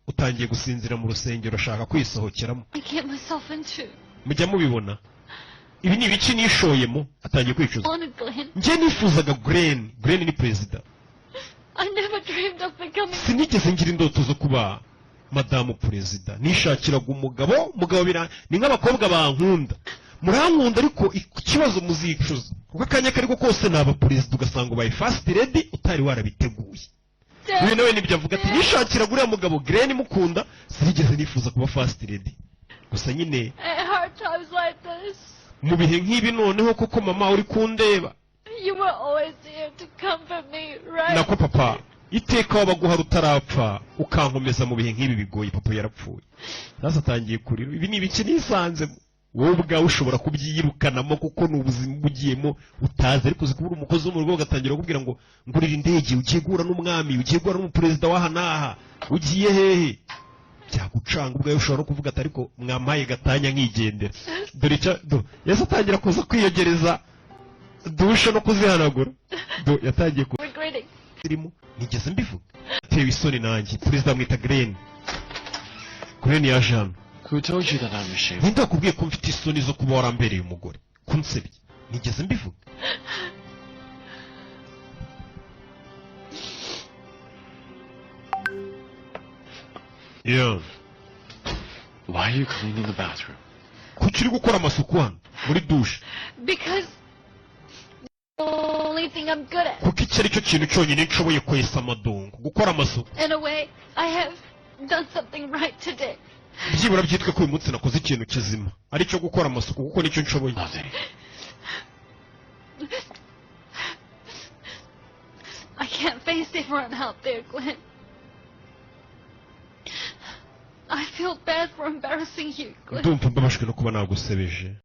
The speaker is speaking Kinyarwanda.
utangiye gusinzira mu rusengero ashaka kwisohokeramo I get myself into. mujya mubibona ibi ni ibiki nishoyemo atangiye kwicuza Honor Glenn. njye nifuzaga Glenn ni perezida I never dreamed of becoming. sinigeze ngira indoto zo kuba madamu perezida nishakiraga umugabo ni nk'abakobwa bankunda murankunda ariko ikibazo muzicuza kuko akanya kariko kose naba perezida ugasanga ubaye first lady utari warabiteguye uyu nawe nibyo avuga ati nishakiraga uriya mugabo Glenn mukunda sinigeze nifuza kuba first lady gusa nyine At hard times like this, mu bihe nk'ibi noneho koko mama uri kundeba you were always here to comfort me, right? nako papa iteka wabaguha rutarapfa ukankomeza mu bihe nk'ibi bigoye papa yarapfuye sasa atangiye kurira ibi ni ibiki nisanzemo wowe ubwawe ushobora kubyiyirukanamo kuko ni ubuzima bugiyemo utazi ariko uzi kubura umukozi wo mu rugo ugatangira kubwira ngo ngurira indege ugiye guhura n'umwami ugiye guhura n'umuperezida w'aha n'aha ugiye hehe byagucanga ubwawe ushobora no kuvuga ati ariko mwamaye gatanya nkigendera dore yese atangira kuza kwiyegereza dushe no kuzihanagura yatangiye Regretting. irimo nigeze mbivuga tewe isoni nanjye perezida amwita Glenn ya Jean Who told you that I'm ashamed? ninde wakubwiye ko mfite isoni zo kuba warambereye umugore kunsebye nigeze mbivuga yeah. Why are you cleaning the bathroom? kuki uri gukora amasuku hano muri dushe Because the only thing I'm good at. kuko iki ari cyo kintu cyonyine nshoboye kwesa amadongo gukora amasuku In a way, I have done something right today. byibura byitwe ko uyu munsi nakoze ikintu kizima ari cyo gukora amasuku kuko nicyo nshoboye Nothing. I can't face everyone out there, Glenn. I feel bad for embarrassing you, Glenn. ndumva mbabajwe no kuba nagusebeje